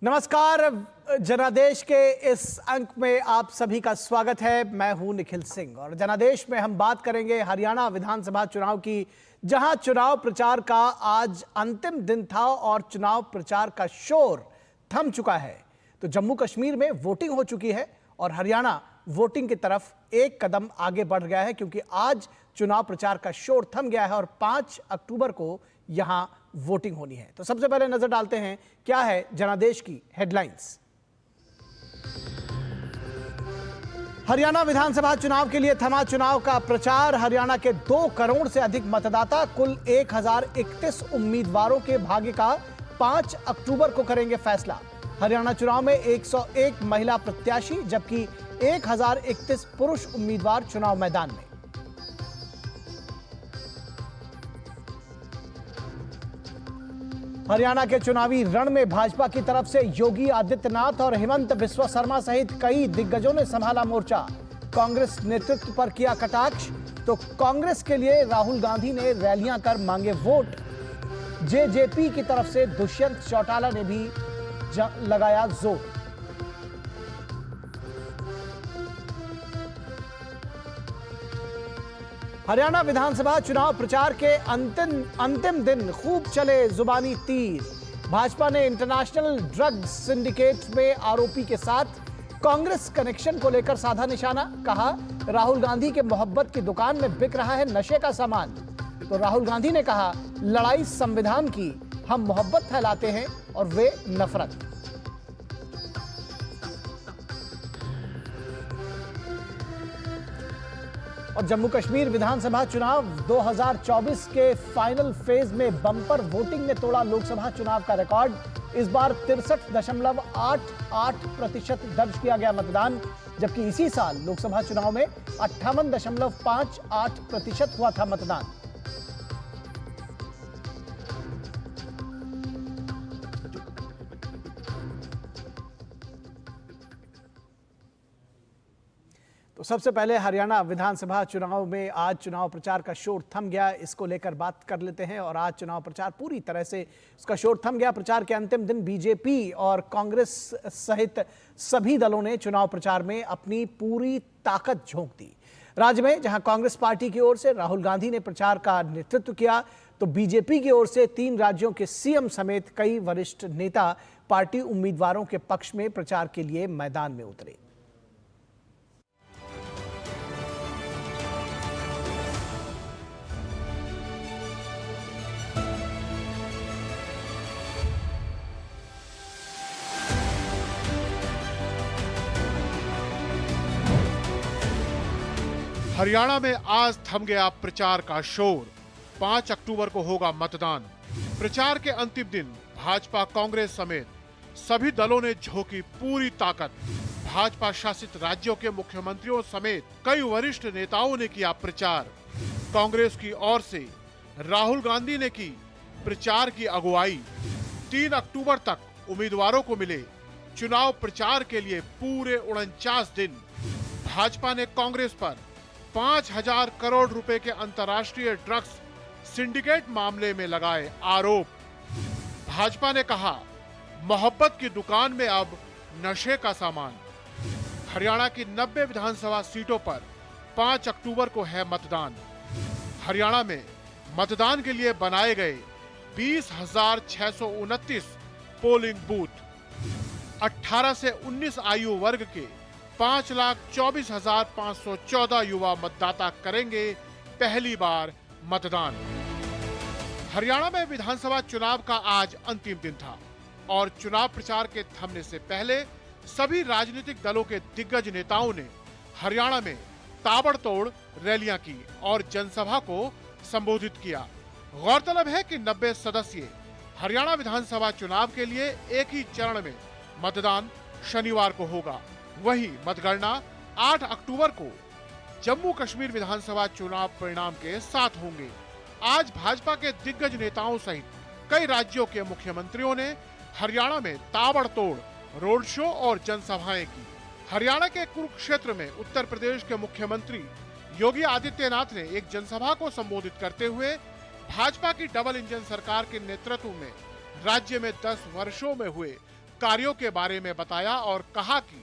नमस्कार। जनादेश के इस अंक में आप सभी का स्वागत है। मैं हूं निखिल सिंह और जनादेश में हम बात करेंगे हरियाणा विधानसभा चुनाव की, जहां चुनाव प्रचार का आज अंतिम दिन था और चुनाव प्रचार का शोर थम चुका है। तो जम्मू कश्मीर में वोटिंग हो चुकी है और हरियाणा वोटिंग की तरफ एक कदम आगे बढ़ गया है, क्योंकि आज चुनाव प्रचार का शोर थम गया है और 5 अक्टूबर को यहां वोटिंग होनी है। तो सबसे पहले नजर डालते हैं क्या है जनादेश की हेडलाइंस। हरियाणा विधानसभा चुनाव के लिए थमा चुनाव का प्रचार। हरियाणा के 2 करोड़ से अधिक मतदाता, कुल 1031 उम्मीदवारों के भाग्य का 5 अक्टूबर को करेंगे फैसला। हरियाणा चुनाव में 101 महिला प्रत्याशी जबकि 1031 पुरुष उम्मीदवार चुनाव मैदान में। हरियाणा के चुनावी रण में भाजपा की तरफ से योगी आदित्यनाथ और हेमंत बिस्वा शर्मा सहित कई दिग्गजों ने संभाला मोर्चा। कांग्रेस नेतृत्व पर किया कटाक्ष, तो कांग्रेस के लिए राहुल गांधी ने रैलियां कर मांगे वोट। जेजेपी की तरफ से दुष्यंत चौटाला ने भी लगाया जोर। हरियाणा विधानसभा चुनाव प्रचार के अंतिम दिन खूब चले जुबानी तीर। भाजपा ने इंटरनेशनल ड्रग सिंडिकेट में आरोपी के साथ कांग्रेस कनेक्शन को लेकर साधा निशाना। कहा, राहुल गांधी के मोहब्बत की दुकान में बिक रहा है नशे का सामान। तो राहुल गांधी ने कहा, लड़ाई संविधान की, हम मोहब्बत फैलाते हैं और वे नफरत। और जम्मू कश्मीर विधानसभा चुनाव 2024 के फाइनल फेज में बम्पर वोटिंग ने तोड़ा लोकसभा चुनाव का रिकॉर्ड। इस बार 63.88% दर्ज किया गया मतदान, जबकि इसी साल लोकसभा चुनाव में 58.58% हुआ था मतदान। तो सबसे पहले हरियाणा विधानसभा चुनाव में आज चुनाव प्रचार का शोर थम गया, इसको लेकर बात कर लेते हैं। और आज चुनाव प्रचार पूरी तरह से उसका शोर थम गया। प्रचार के अंतिम दिन बीजेपी और कांग्रेस सहित सभी दलों ने चुनाव प्रचार में अपनी पूरी ताकत झोंक दी। राज्य में जहां कांग्रेस पार्टी की ओर से राहुल गांधी ने प्रचार का नेतृत्व किया, तो बीजेपी की ओर से 3 राज्यों के सीएम समेत कई वरिष्ठ नेता पार्टी उम्मीदवारों के पक्ष में प्रचार के लिए मैदान में उतरे। हरियाणा में आज थम गया प्रचार का शोर। 5 अक्टूबर को होगा मतदान। प्रचार के अंतिम दिन भाजपा कांग्रेस समेत सभी दलों ने झोंकी पूरी ताकत। भाजपा शासित राज्यों के मुख्यमंत्रियों समेत कई वरिष्ठ नेताओं ने किया प्रचार। कांग्रेस की ओर से राहुल गांधी ने की प्रचार की अगुवाई। 3 अक्टूबर तक उम्मीदवारों को मिले चुनाव प्रचार के लिए पूरे 49 दिन। भाजपा ने कांग्रेस पर 5,000 करोड़ रुपए के अंतर्राष्ट्रीय ड्रग्स सिंडिकेट मामले में लगाए आरोप। भाजपा ने कहा, मोहब्बत की दुकान में अब नशे का सामान। हरियाणा की 90 विधानसभा सीटों पर 5 अक्टूबर को है मतदान। हरियाणा में मतदान के लिए बनाए गए 20,629 पोलिंग बूथ। 18 से 19 आयु वर्ग के 5,24,514 युवा मतदाता करेंगे पहली बार मतदान। हरियाणा में विधानसभा चुनाव का आज अंतिम दिन था और चुनाव प्रचार के थमने से पहले सभी राजनीतिक दलों के दिग्गज नेताओं ने हरियाणा में ताबड़तोड़ रैलियां की और जनसभा को संबोधित किया। गौरतलब है कि 90 सदस्यीय हरियाणा विधानसभा चुनाव के लिए एक ही चरण में मतदान शनिवार को होगा। वहीं मतगणना 8 अक्टूबर को जम्मू कश्मीर विधानसभा चुनाव परिणाम के साथ होंगे। आज भाजपा के दिग्गज नेताओं सहित कई राज्यों के मुख्यमंत्रियों ने हरियाणा में ताबड़तोड़ रोड शो और जनसभाएं की। हरियाणा के कुरुक्षेत्र में उत्तर प्रदेश के मुख्यमंत्री योगी आदित्यनाथ ने एक जनसभा को संबोधित करते हुए भाजपा की डबल इंजन सरकार के नेतृत्व में राज्य में 10 वर्षों में हुए कार्यों के बारे में बताया और कहा कि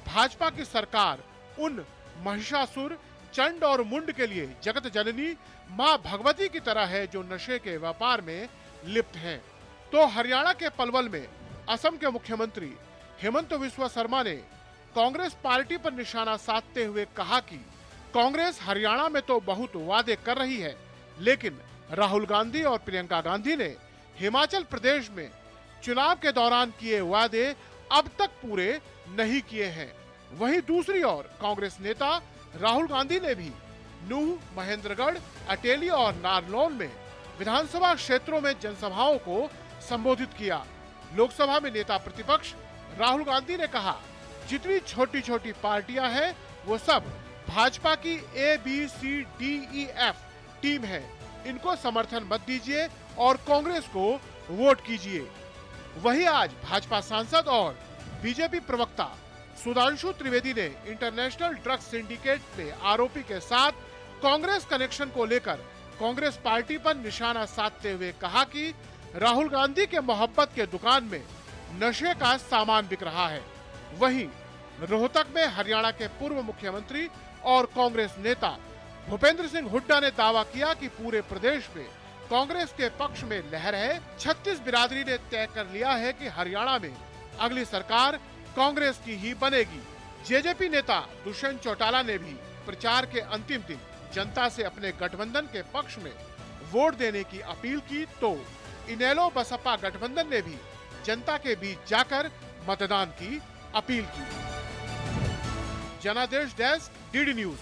भाजपा की सरकार उन महिषासुर, चंड और मुंड के लिए जगत जननी मां भगवती की तरह है जो नशे के व्यापार में लिप्त हैं। तो हरियाणा के पलवल में असम के मुख्यमंत्री हेमंत बिस्वा शर्मा ने कांग्रेस पार्टी पर निशाना साधते हुए कहा कि कांग्रेस हरियाणा में तो बहुत वादे कर रही है, लेकिन राहुल गांधी और प्रियंका गांधी ने हिमाचल प्रदेश में चुनाव के दौरान किए वादे अब तक पूरे नहीं किए हैं। वहीं दूसरी ओर कांग्रेस नेता राहुल गांधी ने भी नूह, महेंद्रगढ़, अटेली और नारनौल में विधानसभा क्षेत्रों में जनसभाओं को संबोधित किया। लोकसभा में नेता प्रतिपक्ष राहुल गांधी ने कहा, जितनी छोटी छोटी पार्टियां हैं वो सब भाजपा की ABCDEF टीम है, इनको समर्थन मत दीजिए और कांग्रेस को वोट कीजिए। वहीं आज भाजपा सांसद और बीजेपी प्रवक्ता सुधांशु त्रिवेदी ने इंटरनेशनल ड्रग्स सिंडिकेट में आरोपी के साथ कांग्रेस कनेक्शन को लेकर कांग्रेस पार्टी पर निशाना साधते हुए कहा कि राहुल गांधी के मोहब्बत के दुकान में नशे का सामान बिक रहा है। वहीं रोहतक में हरियाणा के पूर्व मुख्यमंत्री और कांग्रेस नेता भूपेंद्र सिंह हुड्डा ने दावा किया कि पूरे प्रदेश में कांग्रेस के पक्ष में लहर है। 36 बिरादरी ने तय कर लिया है कि हरियाणा में अगली सरकार कांग्रेस की ही बनेगी। जेजेपी नेता दुष्यंत चौटाला ने भी प्रचार के अंतिम दिन जनता से अपने गठबंधन के पक्ष में वोट देने की अपील की, तो इनेलो बसपा गठबंधन ने भी जनता के बीच जाकर मतदान की अपील की। जनादेश डेस्क, डीडी न्यूज।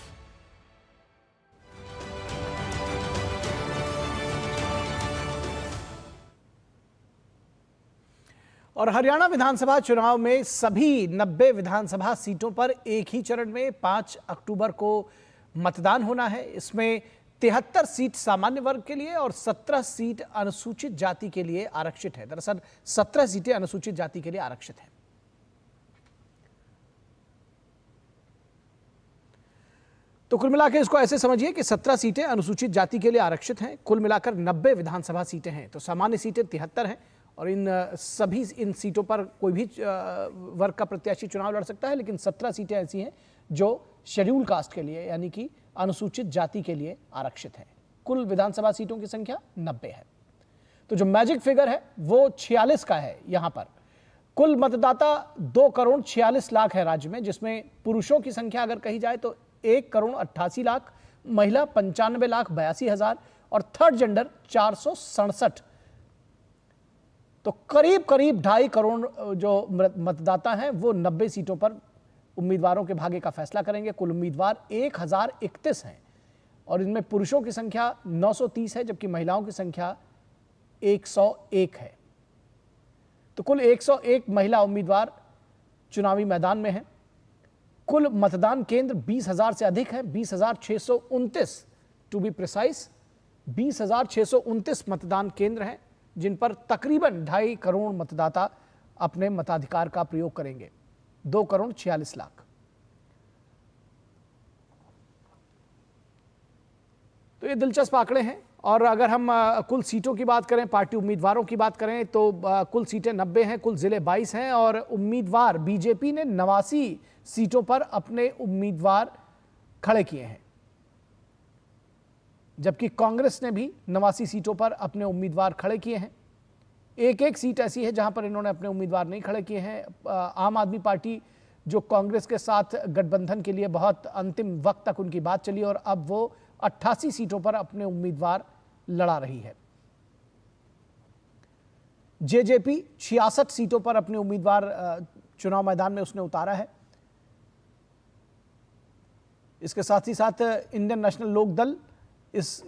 और हरियाणा विधानसभा चुनाव में सभी 90 विधानसभा सीटों पर एक ही चरण में 5 अक्टूबर को मतदान होना है। इसमें 73 सीट सामान्य वर्ग के लिए और 17 सीट अनुसूचित जाति के लिए आरक्षित है। दरअसल 17 सीटें अनुसूचित जाति के लिए आरक्षित हैं। तो कुल मिलाकर इसको ऐसे समझिए कि 17 सीटें अनुसूचित जाति के लिए आरक्षित हैं। कुल मिलाकर 90 विधानसभा सीटें हैं। तो सामान्य सीटें 73 हैं और इन सीटों पर कोई भी वर्ग का प्रत्याशी चुनाव लड़ सकता है, लेकिन 17 सीटें ऐसी हैं जो शेड्यूल कास्ट के लिए यानी कि अनुसूचित जाति के लिए आरक्षित है। कुल विधानसभा सीटों की संख्या 90 है। तो जो मैजिक फिगर है वो 46 का है। यहां पर कुल मतदाता 2 करोड़ 46 लाख है राज्य में, जिसमें पुरुषों की संख्या अगर कही जाए तो 1 करोड़ 88 लाख, महिला 95 लाख 82 हजार और थर्ड जेंडर 467। तो करीब 2.5 करोड़ जो मतदाता हैं वो 90 सीटों पर उम्मीदवारों के भाग्य का फैसला करेंगे। कुल उम्मीदवार 1031 हैं और इनमें पुरुषों की संख्या 930 है, जबकि महिलाओं की संख्या 101 है। तो कुल 101 महिला उम्मीदवार चुनावी मैदान में हैं। कुल मतदान केंद्र 20,000 से अधिक है, 20,629 टू बी प्रिसाइज। 20,629 मतदान केंद्र हैं जिन पर तकरीबन 2.5 करोड़ मतदाता अपने मताधिकार का प्रयोग करेंगे। 2 करोड़ 46 लाख। तो ये दिलचस्प आंकड़े हैं। और अगर हम कुल सीटों की बात करें, पार्टी उम्मीदवारों की बात करें, तो कुल सीटें 90 हैं, कुल जिले 22 हैं और उम्मीदवार बीजेपी ने 89 सीटों पर अपने उम्मीदवार खड़े किए हैं, जबकि कांग्रेस ने भी 89 सीटों पर अपने उम्मीदवार खड़े किए हैं। एक सीट ऐसी है जहां पर इन्होंने अपने उम्मीदवार नहीं खड़े किए हैं। आम आदमी पार्टी जो कांग्रेस के साथ गठबंधन के लिए बहुत अंतिम वक्त तक उनकी बात चली और अब वो 88 सीटों पर अपने उम्मीदवार लड़ा रही है। जेजेपी 66 सीटों पर अपने उम्मीदवार चुनाव मैदान में उसने उतारा है। इसके साथ ही साथ इंडियन नेशनल लोक दल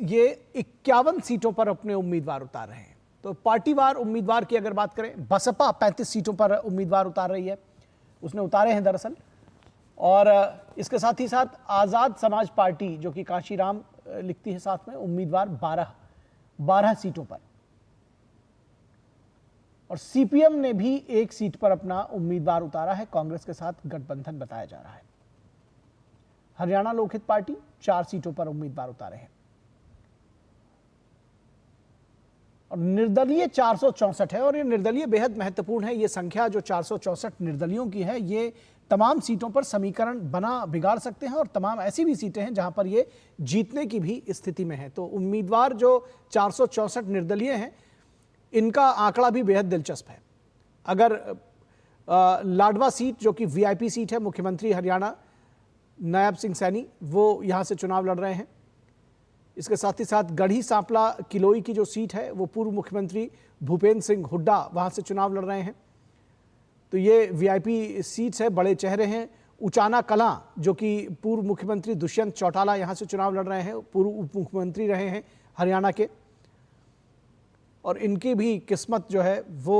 ये 51 सीटों पर अपने उम्मीदवार उतार रहे हैं। तो पार्टीवार उम्मीदवार की अगर बात करें, बसपा 35 सीटों पर उम्मीदवार उतार रही है, उसने उतारे हैं दरअसल। और इसके साथ ही साथ आजाद समाज पार्टी जो कि काशीराम लिखती है साथ में, उम्मीदवार 12 सीटों पर। और सीपीएम ने भी 1 सीट पर अपना उम्मीदवार उतारा है, कांग्रेस के साथ गठबंधन बताया जा रहा है। हरियाणा लोकहित पार्टी 4 सीटों पर उम्मीदवार उतारे हैं। और निर्दलीय 464 है और ये निर्दलीय बेहद महत्वपूर्ण है। ये संख्या जो 464 निर्दलियों की है, ये तमाम सीटों पर समीकरण बना बिगाड़ सकते हैं और तमाम ऐसी भी सीटें हैं जहां पर ये जीतने की भी स्थिति में है। तो उम्मीदवार जो 464 निर्दलीय हैं, इनका आंकड़ा भी बेहद दिलचस्प है। अगर लाडवा सीट जो कि वीआईपी सीट है, मुख्यमंत्री हरियाणा नायब सिंह सैनी वो यहां से चुनाव लड़ रहे हैं। इसके साथ ही साथ गढ़ी सांपला किलोई की जो सीट है वो पूर्व मुख्यमंत्री भूपेंद्र सिंह हुड्डा वहां से चुनाव लड़ रहे हैं। तो ये वीआईपी सीट्स है, बड़े चेहरे हैं। उचाना कलां जो कि पूर्व मुख्यमंत्री दुष्यंत चौटाला यहां से चुनाव लड़ रहे हैं, पूर्व उप मुख्यमंत्री रहे हैं हरियाणा के, और इनकी भी किस्मत जो है वो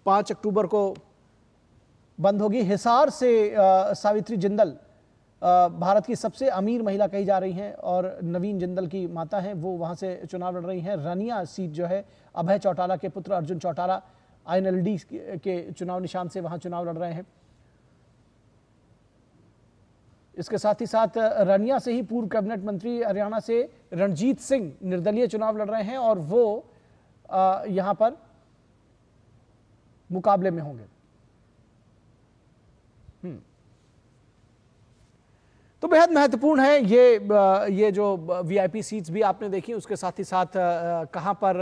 5 अक्टूबर को बंद होगी। हिसार से सावित्री जिंदल भारत की सबसे अमीर महिला कही जा रही हैं और नवीन जिंदल की माता हैं, वो वहां से चुनाव लड़ रही हैं। रानिया सीट जो है अभय चौटाला के पुत्र अर्जुन चौटाला आईएनएलडी के चुनाव निशान से वहां चुनाव लड़ रहे हैं। इसके साथ ही साथ रानिया से ही पूर्व कैबिनेट मंत्री हरियाणा से रणजीत सिंह निर्दलीय चुनाव लड़ रहे हैं और वो यहां पर मुकाबले में होंगे। तो बेहद महत्वपूर्ण है ये जो वीआईपी सीट्स भी आपने देखी, उसके साथ ही साथ कहां पर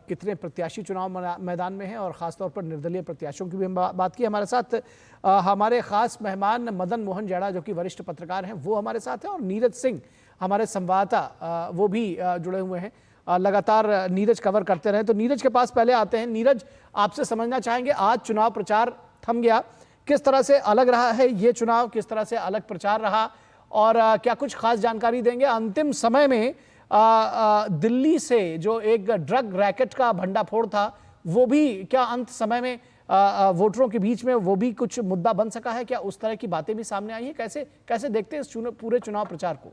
कितने प्रत्याशी चुनाव मैदान में हैं और खासतौर पर निर्दलीय प्रत्याशियों की भी हम बात की। हमारे साथ हमारे खास मेहमान मदन मोहन जैड़ा जो कि वरिष्ठ पत्रकार हैं वो हमारे साथ हैं, और नीरज सिंह हमारे संवाददाता वो भी जुड़े हुए हैं, लगातार नीरज कवर करते रहे। तो नीरज के पास पहले आते हैं। नीरज, आपसे समझना चाहेंगे, आज चुनाव प्रचार थम गया, किस तरह से अलग रहा है ये चुनाव, किस तरह से अलग प्रचार रहा, और क्या कुछ खास जानकारी देंगे? अंतिम समय में दिल्ली से जो एक ड्रग रैकेट का भंडाफोड़ था वो भी क्या अंत समय में वोटरों के बीच में वो भी कुछ मुद्दा बन सका है? क्या उस तरह की बातें भी सामने आई हैं? कैसे देखते हैं इस पूरे चुनाव प्रचार को?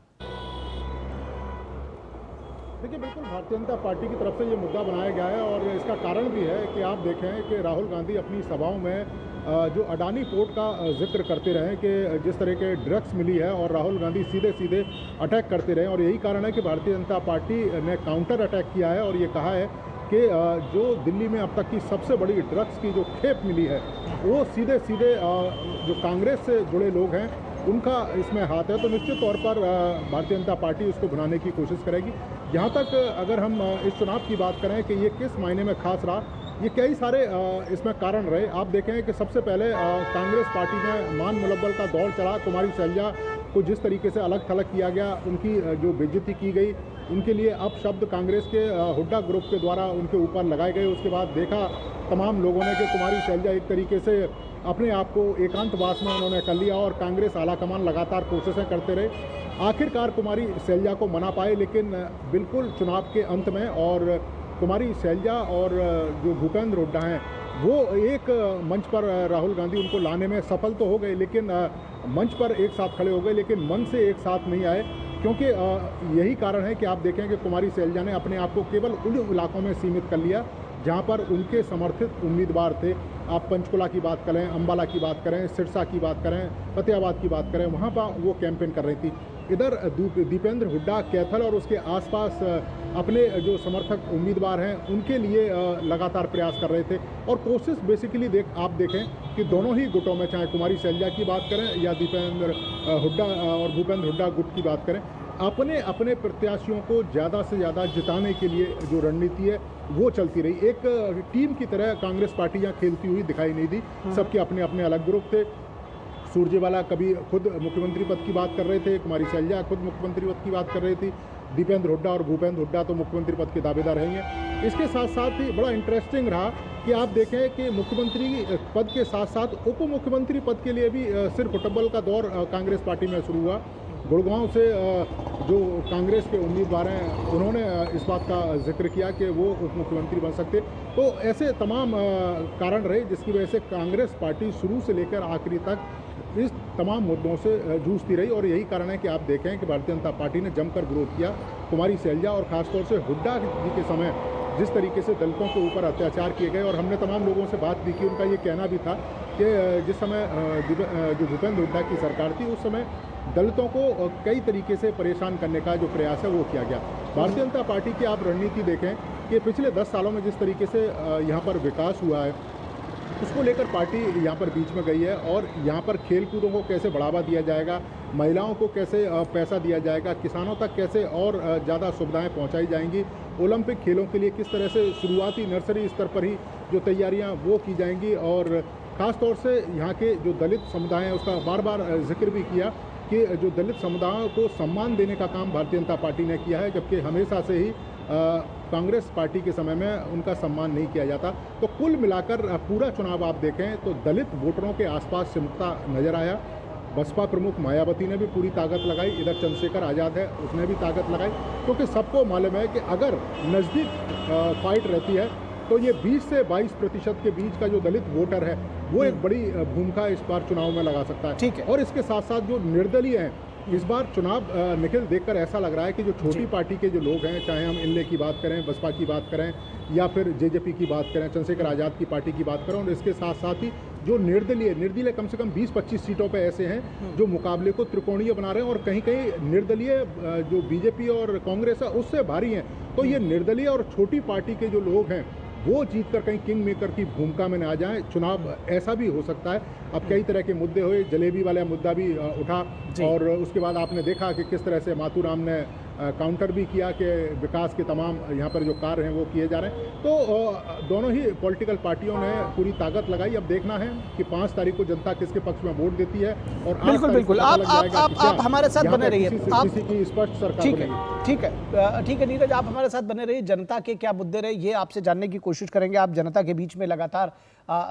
देखिए, बिल्कुल भारतीय जनता पार्टी की तरफ से ये मुद्दा बनाया गया है और इसका कारण भी है कि आप देखें कि राहुल गांधी अपनी सभाओं में जो अडानी पोर्ट का जिक्र करते रहे कि जिस तरह के ड्रग्स मिली है, और राहुल गांधी सीधे सीधे अटैक करते रहे, और यही कारण है कि भारतीय जनता पार्टी ने काउंटर अटैक किया है और ये कहा है कि जो दिल्ली में अब तक की सबसे बड़ी ड्रग्स की जो खेप मिली है वो सीधे सीधे जो कांग्रेस से जुड़े लोग हैं उनका इसमें हाथ है। तो निश्चित तौर पर भारतीय जनता पार्टी उसको भुनाने की कोशिश करेगी। जहाँ तक अगर हम इस चुनाव की बात करें कि ये किस मायने में खास रहा, ये कई सारे इसमें कारण रहे। आप देखें कि सबसे पहले कांग्रेस पार्टी में मान मुलव्वल का दौर चला। कुमारी शैलजा को जिस तरीके से अलग थलग किया गया, उनकी जो बेइज्जती की गई, उनके लिए अपशब्द कांग्रेस के हुड्डा ग्रुप के द्वारा उनके ऊपर लगाए गए। उसके बाद देखा तमाम लोगों ने कि कुमारी शैलजा एक तरीके से अपने आप को एकांतवास में उन्होंने कर लिया और कांग्रेस आलाकमान लगातार कोशिशें करते रहे। आखिरकार कुमारी शैलजा को मना पाए, लेकिन बिल्कुल चुनाव के अंत में और कुमारी शैलजा और जो भूपेंद्र हुड्डा हैं वो एक मंच पर राहुल गांधी उनको लाने में सफल तो हो गए, लेकिन मंच पर एक साथ खड़े हो गए, लेकिन मन से एक साथ नहीं आए। क्योंकि यही कारण है कि आप देखें कि कुमारी शैलजा ने अपने आप को केवल उन इलाकों में सीमित कर लिया जहां पर उनके समर्थित उम्मीदवार थे। आप पंचकुला की बात करें, अंबाला की बात करें, सिरसा की बात करें, फतेहाबाद की बात करें, वहां पर वो कैंपेन कर रही थी। इधर दीपेंद्र हुड्डा कैथल और उसके आसपास अपने जो समर्थक उम्मीदवार हैं उनके लिए लगातार प्रयास कर रहे थे। और कोशिश बेसिकली आप देखें कि दोनों ही गुटों में, चाहे कुमारी शैलजा की बात करें या दीपेंद्र हुड्डा और भूपेंद्र हुड्डा गुट की बात करें, अपने अपने प्रत्याशियों को ज़्यादा से ज़्यादा जिताने के लिए जो रणनीति है वो चलती रही। एक टीम की तरह कांग्रेस पार्टी यहाँ खेलती हुई दिखाई नहीं दी। सबके अपने अपने अलग ग्रुप थे। सुरजेवाला कभी खुद मुख्यमंत्री पद की बात कर रहे थे, कुमारी शैलजा खुद मुख्यमंत्री पद की बात कर रही थी, दीपेंद्र हुड्डा और भूपेंद्र हुड्डा तो मुख्यमंत्री पद के दावेदार रहेंगे। इसके साथ साथ ही बड़ा इंटरेस्टिंग रहा कि आप देखें कि मुख्यमंत्री पद के साथ साथ उप मुख्यमंत्री पद के लिए भी सिर फुटबॉल का दौर कांग्रेस पार्टी में शुरू हुआ। गुड़गांव से जो कांग्रेस के उम्मीदवार हैं उन्होंने इस बात का जिक्र किया कि वो उप मुख्यमंत्री बन सकते। तो ऐसे तमाम कारण रहे जिसकी वजह से कांग्रेस पार्टी शुरू से लेकर आखिरी तक इस तमाम मुद्दों से जूझती रही। और यही कारण है कि आप देखें कि भारतीय जनता पार्टी ने जमकर विरोध किया। कुमारी शैलजा और ख़ासतौर से हुड्डा जी के समय जिस तरीके से दलितों के ऊपर अत्याचार किए गए, और हमने तमाम लोगों से बात भी की, उनका ये कहना भी था कि जिस समय जो भूपेंद्र हुड्डा की सरकार थी उस समय दलितों को कई तरीके से परेशान करने का जो प्रयास है वो किया गया। भारतीय जनता पार्टी की आप रणनीति देखें कि पिछले 10 सालों में जिस तरीके से यहाँ पर विकास हुआ है, उसको लेकर पार्टी यहाँ पर बीच में गई है और यहाँ पर खेल कूदों को कैसे बढ़ावा दिया जाएगा, महिलाओं को कैसे पैसा दिया जाएगा, किसानों तक कैसे और ज़्यादा सुविधाएं पहुँचाई जाएंगी, ओलंपिक खेलों के लिए किस तरह से शुरुआती नर्सरी स्तर पर ही जो तैयारियाँ वो की जाएंगी। और ख़ास तौर से यहाँ के जो दलित समुदाय हैं उसका बार बार जिक्र भी किया कि जो दलित समुदायों को सम्मान देने का काम भारतीय जनता पार्टी ने किया है, जबकि हमेशा से ही कांग्रेस पार्टी के समय में उनका सम्मान नहीं किया जाता। तो कुल मिलाकर पूरा चुनाव आप देखें तो दलित वोटरों के आसपास सिमटता नजर आया। बसपा प्रमुख मायावती ने भी पूरी ताकत लगाई, इधर चंद्रशेखर आज़ाद है उसने भी ताकत लगाई, क्योंकि सबको मालूम है कि अगर नज़दीक फाइट रहती है तो ये 20 से 22% के बीच का जो दलित वोटर है वो एक बड़ी भूमिका इस बार चुनाव में लगा सकता है। ठीक है। और इसके साथ साथ जो निर्दलीय हैं, इस बार चुनाव निखिल देखकर ऐसा लग रहा है कि जो छोटी पार्टी के जो लोग हैं, चाहे हम इनले की बात करें, बसपा की बात करें या फिर जेजेपी की बात करें, चंद्रशेखर आज़ाद की पार्टी की बात करें, और इसके साथ साथ ही जो निर्दलीय कम से कम 20-25 सीटों पे ऐसे हैं जो मुकाबले को त्रिकोणीय बना रहे हैं और कहीं कहीं निर्दलीय जो बीजेपी और कांग्रेस है उससे भारी हैं। तो ये निर्दलीय और छोटी पार्टी के जो लोग हैं वो जीतकर कहीं किंग मेकर की भूमिका में न आ जाए। चुनाव ऐसा भी हो सकता है। अब कई तरह के मुद्दे हुए, जलेबी वाला मुद्दा भी उठा और उसके बाद आपने देखा कि किस तरह से माथुराम ने काउंटर भी किया कि विकास के तमाम यहाँ पर जो कार्य हैं वो किए जा रहे हैं। तो दोनों ही पॉलिटिकल पार्टियों ने पूरी ताकत लगाई। अब देखना है कि 5 तारीख को जनता किसके पक्ष में वोट देती है। और बिल्कुल आप हमारे साथ बने रहिए, आप की स्पष्ट सरकार ठीक है नीरज, आप हमारे साथ बने रहिए। जनता के क्या मुद्दे रहे ये आपसे जानने की कोशिश करेंगे। आप जनता के बीच में लगातार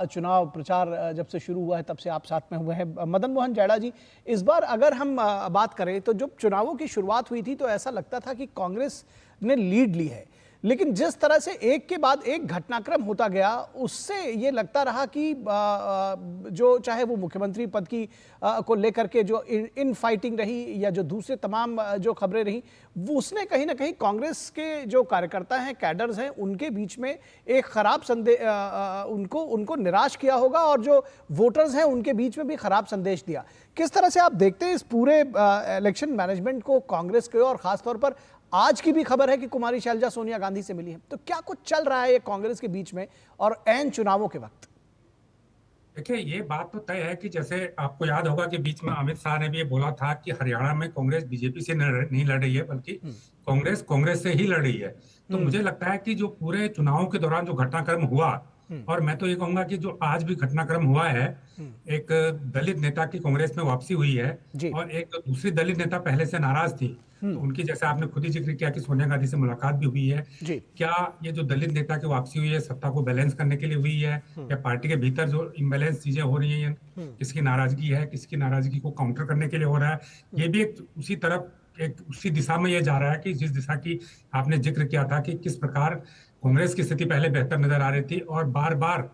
चुनाव प्रचार जब से शुरू हुआ है तब से आप साथ में हुए हैं। मदन मोहन जैड़ा जी, इस बार अगर हम बात करें तो जब चुनावों की शुरुआत हुई थी तो ऐसा लगता था कि कांग्रेस ने लीड ली है, लेकिन जिस तरह से एक के बाद एक घटनाक्रम होता गया उससे ये लगता रहा कि जो चाहे वो मुख्यमंत्री पद की को लेकर के जो इन फाइटिंग रही या जो दूसरे तमाम जो खबरें रही, वो उसने कहीं ना कहीं कांग्रेस के जो कार्यकर्ता हैं, कैडर्स हैं, उनके बीच में एक खराब संदेश उनको निराश किया होगा और जो वोटर्स हैं उनके बीच में भी खराब संदेश दिया। किस तरह से आप देखते हैं इस पूरे इलेक्शन मैनेजमेंट को कांग्रेस के, और खासतौर पर आज की भी खबर है कि कुमारी शैलजा सोनिया गांधी से मिली है, तो क्या कुछ चल रहा है ये कांग्रेस के बीच में और ऐन चुनावों के वक्त? देखिए, ये बात तो तय है कि जैसे आपको याद होगा कि बीच में अमित शाह ने भी ये बोला था कि हरियाणा में कांग्रेस बीजेपी से नहीं लड़ रही है बल्कि कांग्रेस से ही लड़ रही है। तो मुझे लगता है कि जो पूरे चुनावों के दौरान जो घटनाक्रम हुआ, और मैं तो ये कहूंगा कि जो आज भी घटनाक्रम हुआ है, एक दलित नेता की कांग्रेस में वापसी हुई है और एक दूसरी दलित नेता पहले से नाराज थी, तो उनकी, जैसे आपने खुद ही जिक्र किया कि सोनिया गांधी से मुलाकात भी हुई है। क्या ये जो दलित नेता की वापसी हुई है सत्ता को बैलेंस करने के लिए हुई है, या पार्टी के भीतर जो इम्बैलेंस चीजें हो रही है, किसकी नाराजगी है, किसकी नाराजगी को काउंटर करने के लिए हो रहा है, ये भी एक उसी तरफ, एक उसी दिशा में ये जा रहा है कि जिस दिशा की आपने जिक्र किया था कि किस प्रकार कांग्रेस की स्थिति पहले बेहतर नजर आ रही थी और बार बार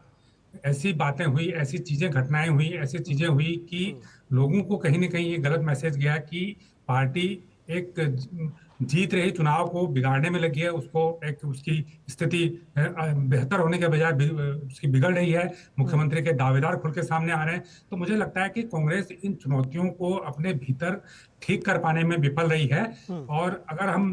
ऐसी बातें हुई, ऐसी चीजें, घटनाएं हुई, ऐसी चीजें हुई कि लोगों को कहीं ना कहीं ये गलत मैसेज गया कि पार्टी एक जीत रही चुनाव को बिगाड़ने में लगी है, उसको एक उसकी स्थिति बेहतर होने के बजाय उसकी बिगड़ रही है, मुख्यमंत्री के दावेदार खुल के सामने आ रहे हैं। तो मुझे लगता है कि कांग्रेस इन चुनौतियों को अपने भीतर ठीक कर पाने में विफल रही है। और अगर हम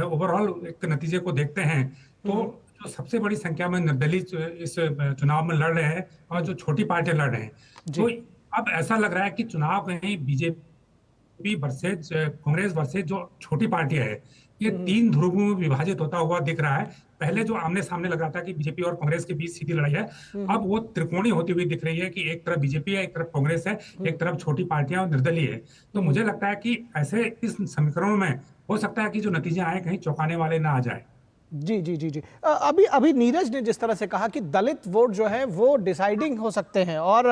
ओवरऑल एक नतीजे को देखते हैं तो जो सबसे बड़ी संख्या में निर्दलीय इस चुनाव में लड़ रहे हैं और जो छोटी पार्टियां लड़ रहे हैं, तो अब ऐसा लग रहा है कि चुनाव कहीं बीजेपी वर्सेज कांग्रेस वर्सेज जो छोटी पार्टियां है, ये 3 ध्रुवों में विभाजित होता हुआ दिख रहा है। पहले जो आमने सामने लग रहा था कि बीजेपी और कांग्रेस के बीच सीधी लड़ाई है, अब वो त्रिकोणीय होती हुई दिख रही है कि एक तरफ बीजेपी है, एक तरफ कांग्रेस है, एक तरफ छोटी पार्टियां और निर्दलीय है। तो मुझे लगता है कि ऐसे इस समीकरणों में हो सकता है कि जो नतीजे आए कहीं चौंकाने वाले ना आ जाए। जी। अभी नीरज ने जिस तरह से कहा कि दलित वोट जो है वो डिसाइडिंग हो सकते हैं, और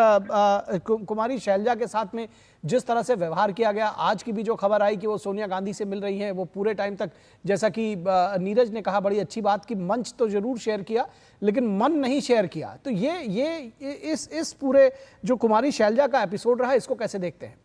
कुमारी शैलजा के साथ में जिस तरह से व्यवहार किया गया, आज की भी जो खबर आई कि वो सोनिया गांधी से मिल रही हैं, वो पूरे टाइम तक, जैसा कि नीरज ने कहा बड़ी अच्छी बात, कि मंच तो जरूर शेयर किया लेकिन मन नहीं शेयर किया। तो ये इस पूरे जो कुमारी शैलजा का एपिसोड रहा, इसको कैसे देखते हैं?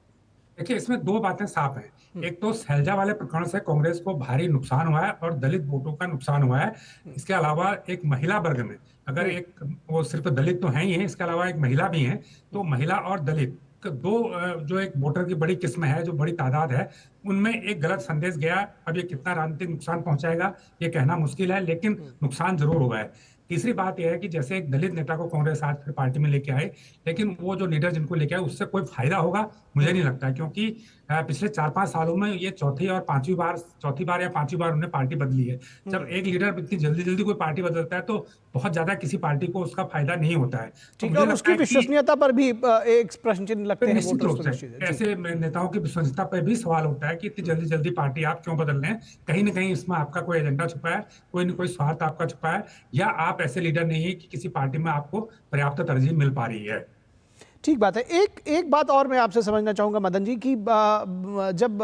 देखिए, इसमें 2 बातें साफ हैं। एक तो शैलजा वाले प्रकरण से कांग्रेस को भारी नुकसान हुआ है और दलित वोटों का नुकसान हुआ है। इसके अलावा एक महिला वर्ग में, अगर एक वो सिर्फ दलित तो है ही है, इसके अलावा एक महिला भी है, तो महिला और दलित जो एक वोटर की बड़ी किस्म है, जो बड़ी तादाद है, उनमें एक गलत संदेश गया। अब ये कितना राजनीतिक नुकसान पहुंचाएगा ये कहना मुश्किल है, लेकिन नुकसान जरूर हुआ है। तीसरी बात यह है कि जैसे एक दलित नेता को कांग्रेस आज फिर पार्टी में लेके आए, लेकिन वो जो लीडर जिनको लेके आए उससे कोई फायदा होगा मुझे नहीं लगता, क्योंकि पिछले 4-5 सालों में ये चौथी बार या पांचवी बार उन्हें पार्टी बदली है। जब एक लीडर इतनी जल्दी जल्दी कोई पार्टी बदलता है तो बहुत ज्यादा किसी पार्टी को उसका फायदा नहीं होता है। ठीक है, और उसकी विश्वसनीयता पर भी एक प्रश्न चिन्ह लगते हैं। निश्चित रूप से ऐसे नेताओं की विश्वसनीयता पर भी सवाल होता है कि इतनी जल्दी जल्दी पार्टी आप क्यों बदल रहे हैं। कहीं ना कहीं इसमें आपका कोई एजेंडा छुपा है, कोई न कोई स्वार्थ आपका छुपा है, या आप ऐसे लीडर नहीं है कि किसी पार्टी में आपको पर्याप्त तरजीह मिल पा रही है। ठीक बात है। एक बात और मैं आपसे समझना चाहूंगा मदन जी कि जब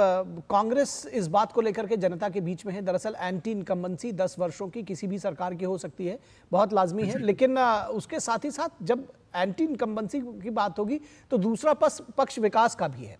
कांग्रेस इस बात को लेकर के जनता के बीच में है, दरअसल एंटी इनकम्बेंसी 10 वर्षों की किसी भी सरकार की हो सकती है, बहुत लाजमी है, लेकिन उसके साथ ही साथ जब एंटी इनकम्बेंसी की बात होगी तो दूसरा पक्ष विकास का भी है,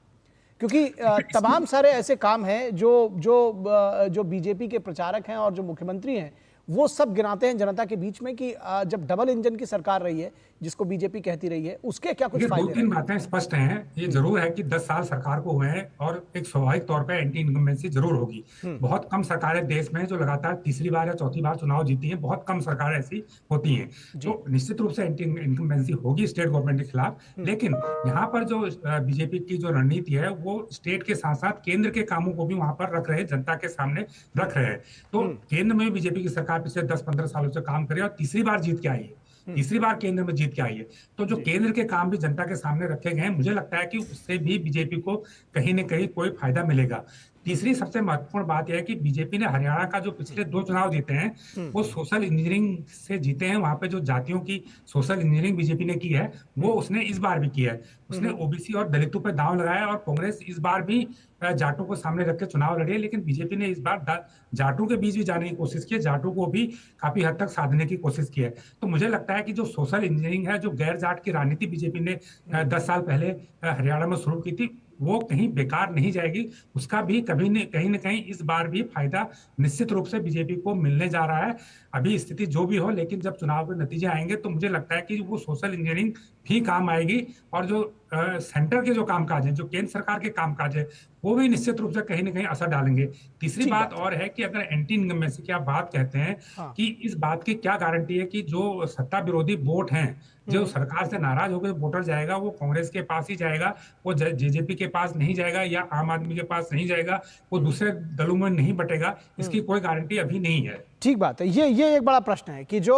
क्योंकि तमाम सारे ऐसे काम हैं जो बीजेपी के प्रचारक हैं और जो मुख्यमंत्री हैं वो सब गिनाते हैं जनता के बीच में कि जब डबल इंजन की सरकार रही है, जिसको बीजेपी कहती रही है, उसके क्या कुछ फायदे? 2-3 बातें स्पष्ट हैं। ये जरूर है कि 10 साल सरकार को हुए हैं और एक स्वाभाविक तौर पे एंटी इनकम्बेंसी जरूर होगी। बहुत कम सरकारें देश में जो लगातार तीसरी बार या चौथी बार चुनाव जीती हैं, बहुत कम सरकारें ऐसी होती हैं। तो निश्चित रूप से एंटी इनकम्बेंसी होगी स्टेट गवर्नमेंट के खिलाफ, लेकिन यहाँ पर जो बीजेपी की जो रणनीति है वो स्टेट के साथ साथ केंद्र के कामों को भी वहां पर रख रहे हैं, जनता के सामने रख रहे हैं। तो केंद्र में बीजेपी की सरकार पिछले 10-15 सालों से काम करे और तीसरी बार जीत के आई है, तीसरी बार केंद्र में जीत के आई है। तो जो केंद्र के काम भी जनता के सामने रखे गए हैं, मुझे लगता है कि उससे भी बीजेपी को कहीं ना कहीं कोई फायदा मिलेगा। तीसरी सबसे महत्वपूर्ण बात यह है कि बीजेपी ने हरियाणा का जो पिछले 2 चुनाव जीते हैं वो सोशल इंजीनियरिंग से जीते हैं। वहां पे जो जातियों की सोशल इंजीनियरिंग बीजेपी ने की है वो उसने इस बार भी की है। उसने ओबीसी और दलितों पर दांव लगाया, और कांग्रेस इस बार भी जाटों को सामने रख के चुनाव लड़ी है, लेकिन बीजेपी ने इस बार जाटों के बीच भी जाने की कोशिश की है, जाटों को भी काफी हद तक साधने की कोशिश की है। तो मुझे लगता है कि जो सोशल इंजीनियरिंग है, जो गैर जाट की राजनीति बीजेपी ने 10 साल पहले हरियाणा में शुरू की थी, वो कहीं बेकार नहीं जाएगी। उसका भी कहीं न कहीं इस बार भी फायदा निश्चित रूप से बीजेपी को मिलने जा रहा है। अभी स्थिति जो भी हो, लेकिन जब चुनाव के नतीजे आएंगे तो मुझे लगता है कि वो सोशल इंजीनियरिंग भी काम आएगी, और जो सेंटर के जो कामकाज है, जो केंद्र सरकार के कामकाज है, वो भी निश्चित रूप से कहीं ना कहीं असर डालेंगे। तीसरी बात और है कि अगर एंटी इनकम्बेंसी की आप बात कहते हैं, कि इस बात की क्या गारंटी है कि जो सत्ता विरोधी वोट हैं, जो सरकार से नाराज होकर वोटर जाएगा वो कांग्रेस के पास ही जाएगा, वो जेजेपी के पास नहीं जाएगा या आम आदमी के पास नहीं जाएगा, वो दूसरे दलों में नहीं बटेगा, इसकी कोई गारंटी अभी नहीं है। ठीक बात है। ये एक बड़ा प्रश्न है कि जो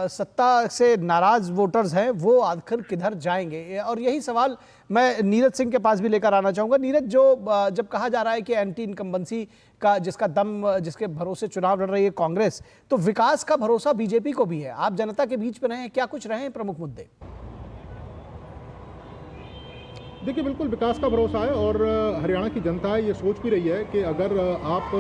सत्ता से नाराज वोटर्स हैं वो आखिर किधर जाएंगे, और यही सवाल मैं नीरज सिंह के पास भी लेकर आना चाहूंगा। नीरज, जब कहा जा रहा है कि एंटी इनकम्बेंसी का जिसका दम, जिसके भरोसे चुनाव लड़ रही है कांग्रेस, तो विकास का भरोसा बीजेपी को भी है। आप जनता के बीच में रहे हैं, क्या कुछ रहे हैं प्रमुख मुद्दे? देखिए, बिल्कुल विकास का भरोसा है, और हरियाणा की जनता ये सोच भी रही है कि अगर आप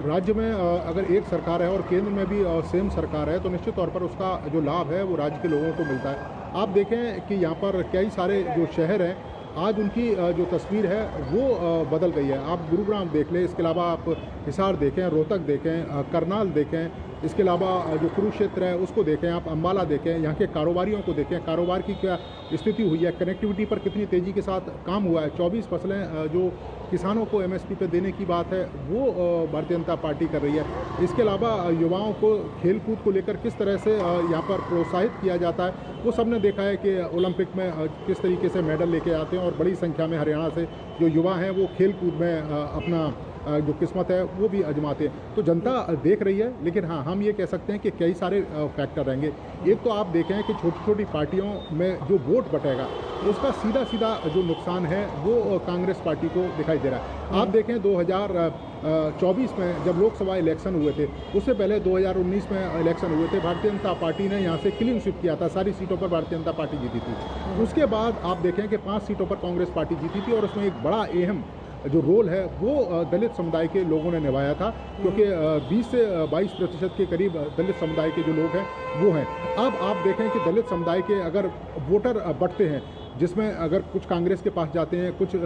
राज्य में अगर एक सरकार है और केंद्र में भी सेम सरकार है, तो निश्चित तौर पर उसका जो लाभ है वो राज्य के लोगों को मिलता है। आप देखें कि यहाँ पर कई सारे जो शहर हैं, आज उनकी जो तस्वीर है वो बदल गई है। आप गुरुग्राम देख लें, इसके अलावा आप हिसार देखें, रोहतक देखें, करनाल देखें, इसके अलावा जो कुरुक्षेत्र है उसको देखें, आप अंबाला देखें, यहाँ के कारोबारियों को देखें, कारोबार की क्या स्थिति हुई है, कनेक्टिविटी पर कितनी तेज़ी के साथ काम हुआ है। 24 फसलें जो किसानों को एमएसपी पे देने की बात है वो भारतीय जनता पार्टी कर रही है। इसके अलावा युवाओं को खेलकूद को लेकर किस तरह से यहाँ पर प्रोत्साहित किया जाता है, वो सबने देखा है कि ओलंपिक में किस तरीके से मेडल लेके आते हैं, और बड़ी संख्या में हरियाणा से जो युवा हैं वो खेलकूद में अपना जो किस्मत है वो भी आजमाते हैं। तो जनता देख रही है, लेकिन हाँ, हम ये कह सकते हैं कि कई सारे फैक्टर रहेंगे। एक तो आप देखें कि छोटी छोटी पार्टियों में जो वोट बटेगा उसका सीधा सीधा जो नुकसान है वो कांग्रेस पार्टी को दिखाई दे रहा है। आप देखें 2024 में जब लोकसभा इलेक्शन हुए थे, उससे पहले 2019 में इलेक्शन हुए थे, भारतीय जनता पार्टी ने यहाँ से क्लीन स्वीप किया था, सारी सीटों पर भारतीय जनता पार्टी जीती थी। उसके बाद आप देखें कि 5 सीटों पर कांग्रेस पार्टी जीती थी, और उसमें एक बड़ा अहम जो रोल है वो दलित समुदाय के लोगों ने निभाया था, क्योंकि 20 से 22% के करीब दलित समुदाय के जो लोग हैं वो हैं। अब आप देखें कि दलित समुदाय के अगर वोटर बढ़ते हैं, जिसमें अगर कुछ कांग्रेस के पास जाते हैं, कुछ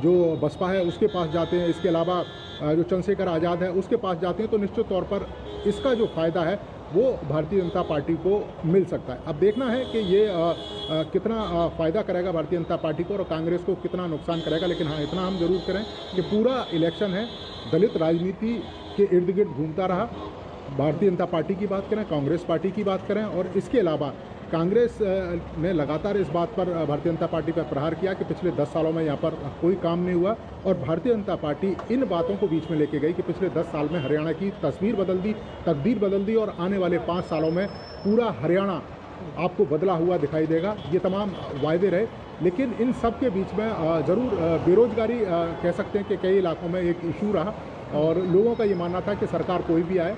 जो बसपा है उसके पास जाते हैं, इसके अलावा जो चंद्रशेखर आज़ाद है उसके पास जाते हैं, तो निश्चित तौर पर इसका जो फ़ायदा है वो भारतीय जनता पार्टी को मिल सकता है। अब देखना है कि ये कितना फ़ायदा करेगा भारतीय जनता पार्टी को और कांग्रेस को कितना नुकसान करेगा। लेकिन हाँ, इतना हम जरूर करें कि पूरा इलेक्शन है दलित राजनीति के इर्द गिर्द घूमता रहा। भारतीय जनता पार्टी की बात करें, कांग्रेस पार्टी की बात करें, और इसके अलावा कांग्रेस ने लगातार इस बात पर भारतीय जनता पार्टी पर प्रहार किया कि पिछले 10 सालों में यहाँ पर कोई काम नहीं हुआ, और भारतीय जनता पार्टी इन बातों को बीच में लेके गई कि पिछले 10 साल में हरियाणा की तस्वीर बदल दी, तकदीर बदल दी, और आने वाले 5 सालों में पूरा हरियाणा आपको बदला हुआ दिखाई देगा। ये तमाम वायदे रहे, लेकिन इन सब के बीच में ज़रूर बेरोजगारी कह सकते हैं कि कई इलाकों में एक इशू रहा, और लोगों का ये मानना था कि सरकार कोई भी आए,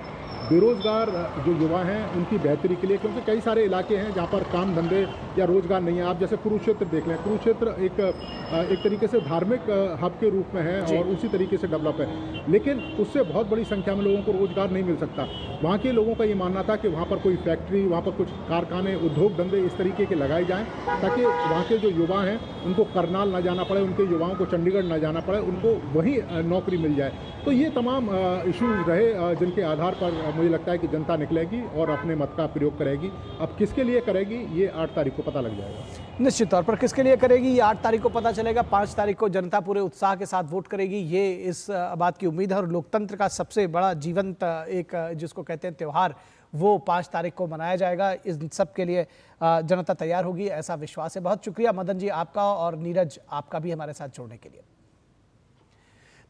बेरोजगार जो युवा हैं उनकी बेहतरी के लिए, क्योंकि कई सारे इलाके हैं जहाँ पर काम धंधे या रोजगार नहीं है। आप जैसे कुरुक्षेत्र देख लें, कुरुक्षेत्र एक तरीके से धार्मिक हब के रूप में है और उसी तरीके से डेवलप है, लेकिन उससे बहुत बड़ी संख्या में लोगों को रोजगार नहीं मिल सकता। वहाँ के लोगों का ये मानना था कि वहाँ पर कोई फैक्ट्री, वहाँ पर कुछ कारखाने, उद्योग धंधे इस तरीके के लगाए जाएँ ताकि वहाँ के जो युवा हैं उनको करनाल ना जाना पड़े, उनके युवाओं को चंडीगढ़ ना जाना पड़े, उनको वहीं नौकरी मिल जाए। तो ये तमाम इशूज़ रहे जिनके आधार पर मुझे लगता है कि जनता निकलेगी और अपने मत का प्रयोग करेगी। अब किसके लिए करेगी ये 8 तारीख को पता लग जाएगा। निश्चित तौर पर किसके लिए करेगी ये 8 तारीख को पता चलेगा। 5 तारीख को जनता पूरे उत्साह के साथ वोट करेगी, ये इस बात की उम्मीद है। और लोकतंत्र का सबसे बड़ा जीवंत एक जिसको कहते हैं त्यौहार, वो 5 तारीख को मनाया जाएगा। इस सब के लिए जनता तैयार होगी, ऐसा विश्वास है। बहुत शुक्रिया मदन जी आपका, और नीरज आपका भी हमारे साथ जोड़ने के लिए।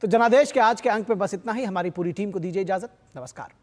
तो जनादेश के आज के अंक पे बस इतना ही। हमारी पूरी टीम को दीजिए इजाजत। नमस्कार।